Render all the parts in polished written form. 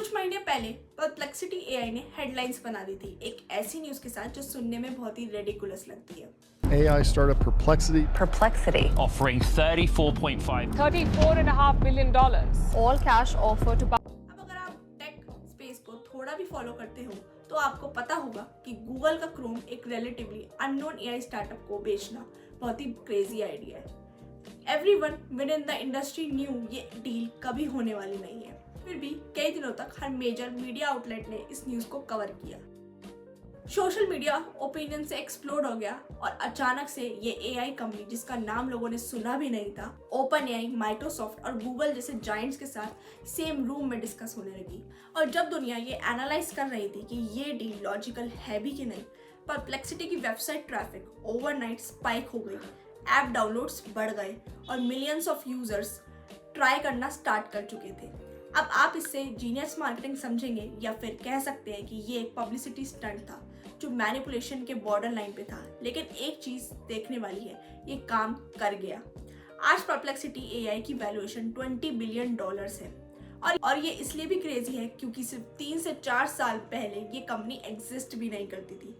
कुछ महीने पहले परप्लेक्सिटी एआई ने हेडलाइंस बना दी थी एक ऐसी न्यूज के साथ जो सुनने में बहुत ही रेडिकुलस लगती है। AI startup Perplexity. Offering $34.5 million. All cash offer to अब अगर आप टेक स्पेस को थोड़ा भी फॉलो करते हो तो आपको पता होगा कि गूगल का क्रोम एक रिलेटिवली अननोन एआई स्टार्टअप को बेचना बहुत ही क्रेजी आइडिया है। Everyone with in the industry new ये डील कभी होने वाली नहीं है, फिर भी कई दिनों तक हर मेजर मीडिया आउटलेट ने इस न्यूज को कवर किया। सोशल मीडिया ओपिनियन से एक्सप्लोड हो गया और अचानक से ये एआई कंपनी जिसका नाम लोगों ने सुना भी नहीं था, ओपन एआई, माइक्रोसॉफ्ट और गूगल जैसे जायंट्स के साथ सेम रूम में डिस्कस होने लगी। और जब दुनिया ये एनालाइज कर रही थी कि ये डील लॉजिकल है भी कि नहीं, परप्लेक्सिटी की वेबसाइट ट्रैफिक ओवरनाइट स्पाइक हो गई, ऐप डाउनलोड्स बढ़ गए और मिलियंस ऑफ यूजर्स ट्राई करना स्टार्ट कर चुके थे। अब आप इससे जीनियस मार्केटिंग समझेंगे या फिर कह सकते हैं कि ये एक पब्लिसिटी स्टंट था जो मैनिपुलेशन के बॉर्डर लाइन पे था, लेकिन एक चीज देखने वाली है, ये काम कर गया। आज परप्लेक्सिटी एआई की वैल्यूएशन $20 बिलियन है और ये इसलिए भी क्रेजी है क्योंकि सिर्फ 3 से 4 साल पहले ये कंपनी एग्जिस्ट भी नहीं करती थी।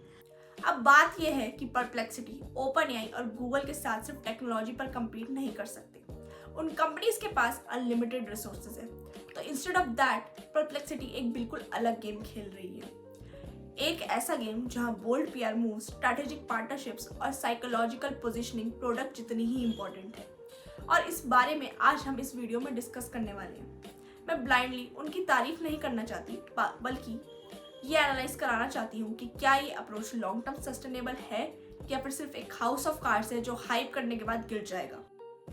अब बात यह है कि परप्लेक्सिटी ओपन एआई और गूगल के साथ सिर्फ टेक्नोलॉजी पर कम्पीट नहीं कर सकते, उन कंपनीज के पास अनलिमिटेड रिसोर्सेज है। तो इंस्टेड ऑफ दैट परप्लेक्सिटी एक बिल्कुल अलग गेम खेल रही है, एक ऐसा गेम जहां bold PR move, strategic partnerships और साइकोलॉजिकल पोजीशनिंग प्रोडक्ट जितनी ही इंपॉर्टेंट है। और इस बारे में आज हम इस वीडियो में डिस्कस करने वाले हैं। मैं ब्लाइंडली उनकी तारीफ नहीं करना चाहती, बल्कि ये एनालाइज कराना चाहती हूँ कि क्या ये अप्रोच लॉन्ग टर्म सस्टेनेबल है या फिर सिर्फ एक हाउस ऑफ कार्ड्स है जो हाइप करने के बाद गिर जाएगा।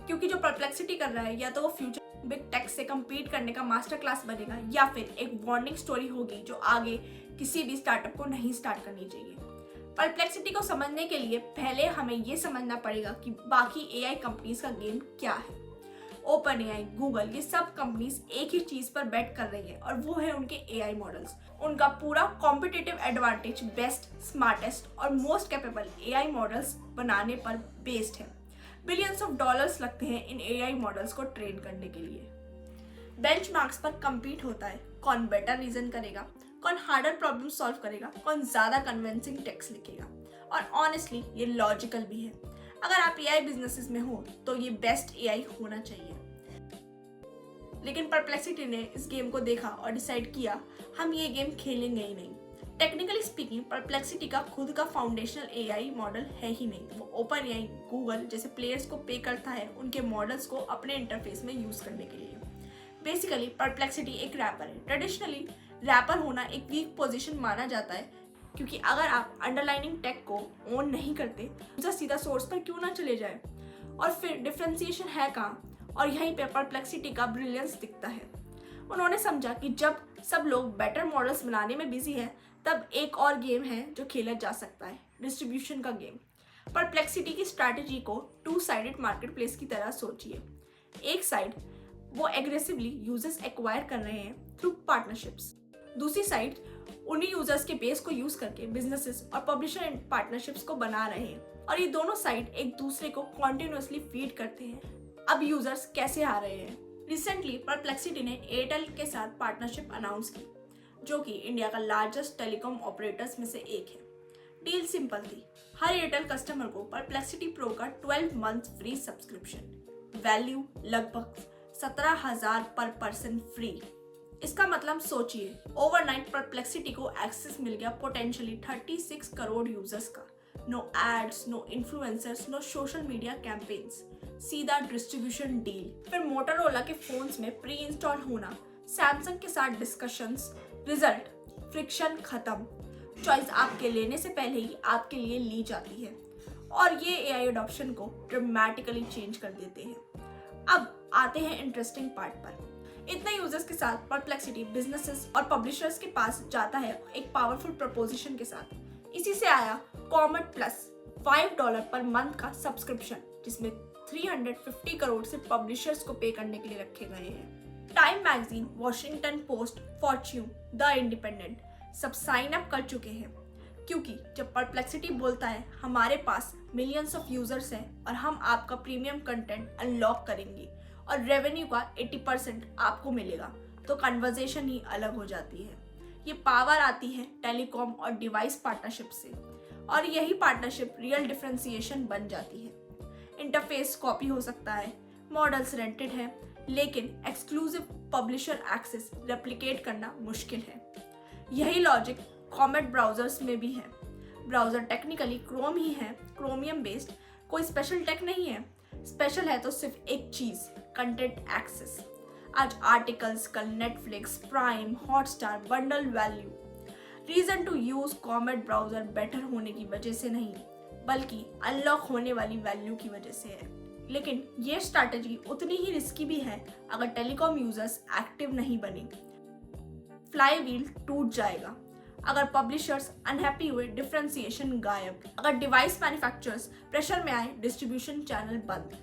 क्योंकि जो परप्लेक्सिटी कर रहा है या तो वो फ्यूचर बिग टेक से कम्पीट करने का मास्टर क्लास बनेगा या फिर एक वार्निंग स्टोरी होगी जो आगे किसी भी स्टार्टअप को नहीं स्टार्ट करनी चाहिए। परप्लेक्सिटी को समझने के लिए पहले हमें ये समझना पड़ेगा कि बाकी एआई कंपनीज का गेम क्या है। ओपन एआई, गूगल, ये सब कंपनीज एक ही चीज पर बेट कर रही है और वो है उनके एआई मॉडल्स। उनका पूरा कॉम्पिटिटिव एडवांटेज बेस्ट, स्मार्टेस्ट और मोस्ट कैपेबल एआई मॉडल्स बनाने पर बेस्ड है। बिलियंस ऑफ डॉलर्स लगते हैं इन एआई मॉडल्स को ट्रेन करने के लिए। बेंचमार्क्स पर कम्पीट होता है, कौन बेटर रीजन करेगा, कौन हार्डर प्रॉब्लम सॉल्व करेगा, कौन ज्यादा कन्विंसिंग टेक्स्ट लिखेगा। और ऑनेस्टली ये लॉजिकल भी है। अगर आप एआई बिजनेसेस में हो तो ये बेस्ट एआई होना चाहिए। लेकिन परप्लेक्सिटी ने इस गेम को देखा और डिसाइड किया हम ये गेम खेलेंगे ही नहीं। टेक्निकली स्पीकिंग परप्लेक्सिटी का खुद का फाउंडेशनल एआई मॉडल है ही नहीं। वो ओपन एआई, गूगल जैसे प्लेयर्स को पे करता है उनके मॉडल्स को अपने इंटरफेस में यूज करने के लिए। बेसिकली परप्लेक्सिटी एक रैपर है। ट्रेडिशनली रैपर होना एक वीक पोजीशन माना जाता है क्योंकि अगर आप अंडरलाइनिंग टेक को ओन नहीं करते तो सीधा सोर्स पर क्यों ना चले जाए। और फिर डिफरेंशिएशन है कहाँ, और यहीं पे परप्लेक्सिटी का ब्रिलियंस दिखता है। उन्होंने समझा कि जब सब लोग बेटर मॉडल्स बनाने में बिजी है तब एक और गेम है जो खेला जा सकता है, डिस्ट्रीब्यूशन का गेम। परप्लेक्सिटी की स्ट्रैटेजी को 2 साइडेड मार्केट प्लेस की तरह सोचिए। एक साइड वो एग्रेसिवली यूजर्स एक्वायर कर रहे हैं थ्रू पार्टनरशिप्स, दूसरी साइड उन्हीं यूजर्स के बेस को यूज करके बिजनेसेस और पब्लिशर एंड पार्टनरशिप्स को बना रहे हैं। और ये दोनों साइड एक दूसरे को कॉन्टिन्यूसली फीड करते हैं। अब यूजर्स कैसे आ रहे हैं? रिसेंटली परप्लेक्सिटी ने एयरटेल के साथ पार्टनरशिप अनाउंस की, जो कि इंडिया का लार्जेस्ट टेलीकॉम ऑपरेटर्स में से एक है। डील सिंपल थी, हर एयरटेल कस्टमर को परप्लेक्सिटी प्रो का 12 मंथ फ्री सब्सक्रिप्शन, वैल्यू लगभग 17,000 पर पर्सन फ्री। इसका मतलब सोचिए, ओवरनाइट परप्लेक्सिटी को एक्सेस मिल गया पोटेंशियली 36 करोड़ यूजर्स का। No ads, no influencers, no social media campaigns, सीधा डिस्ट्रीब्यूशन डील। फिर मोटोरोला के फोन्स में प्री इंस्टॉल होना, सैमसंग के साथ डिस्कशंस, रिजल्ट फ्रिक्शन खत्म। चॉइस आपके लेने से पहले ही आपके लिए ली जाती है और ये एआई अडॉप्शन को ड्रामेटिकली चेंज कर देते हैं। अब आते हैं इंटरेस्टिंग पार्ट पर। इतने यूजर्स के साथ परप्लेक्सिटी बिजनेसेस और पब्लिशर्स के पास जाता है एक पावरफुल प्रपोजिशन के साथ। इसी से आया कॉमेट प्लस $5 पर मंथ का सब्सक्रिप्शन, जिसमें 350 करोड़ से पब्लिशर्स को पे करने के लिए रखे गए हैं। Time magazine, Washington post, Fortune, the independent सब साइन अप कर चुके हैं क्योंकि जब परप्लेक्सिटी बोलता है हमारे पास मिलियंस ऑफ यूजर्स हैं और हम आपका प्रीमियम कंटेंट अनलॉक करेंगे और रेवेन्यू का 80% आपको मिलेगा, तो कन्वर्सेशन ही अलग हो जाती है। ये पावर आती है टेलीकॉम और डिवाइस पार्टनरशिप से, और यही पार्टनरशिप रियल डिफरेंशिएशन बन जाती है। इंटरफेस कॉपी हो सकता है, मॉडल्स रेंटेड है, लेकिन एक्सक्लूसिव पब्लिशर एक्सेस रेप्लिकेट करना मुश्किल है। यही लॉजिक कॉमेट ब्राउजर्स में भी है। ब्राउजर टेक्निकली क्रोम ही है, क्रोमियम बेस्ड, कोई स्पेशल टेक नहीं है। स्पेशल है तो सिर्फ एक चीज, कंटेंट एक्सेस। आज आर्टिकल्स, कल Netflix, Prime, Hotstar, bundle value. Reason to use Comet browser better होने की वजह से नहीं, बल्कि अनलॉक होने वाली वैल्यू की वजह से है। लेकिन ये स्ट्रैटेजी उतनी ही रिस्की भी है अगर टेलीकॉम यूजर्स एक्टिव नहीं बने। फ्लाई व्हील टूट जाएगा अगर पब्लिशर्स अनहैप्पी हुए, डिफरेंशिएशन गायब। अगर डिवाइस मैन्युफैक्चरर्स प्रेशर में आए, डिस्ट्रीब्यूशन चैनल बंद।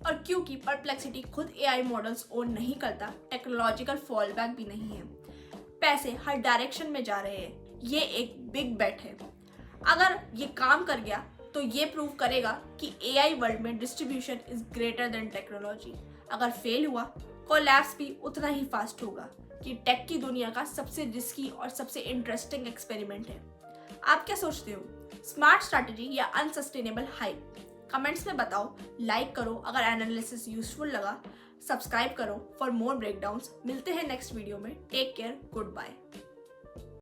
और क्योंकि परप्लेक्सिटी खुद एआई मॉडल्स ओन नहीं करता, टेक्नोलॉजिकल फॉलबैक भी नहीं है। पैसे हर डायरेक्शन में जा रहे हैं, ये एक बिग बेट है। अगर ये काम कर गया तो ये प्रूव करेगा कि एआई वर्ल्ड में distribution is greater than technology. अगर फेल हुआ, कोलैप्स भी उतना ही फास्ट होगा, कि टेक की दुनिया का सबसे रिस्की और सबसे इंटरेस्टिंग एक्सपेरिमेंट है। आप क्या सोचते हो, स्मार्ट स्ट्रैटेजी या अनसस्टेनेबल हाइप? कमेंट्स में बताओ। लाइक करो अगर एनालिसिस यूजफुल लगा, सब्सक्राइब करो फॉर मोर ब्रेकडाउन्स। मिलते हैं नेक्स्ट वीडियो में। Take care, good bye.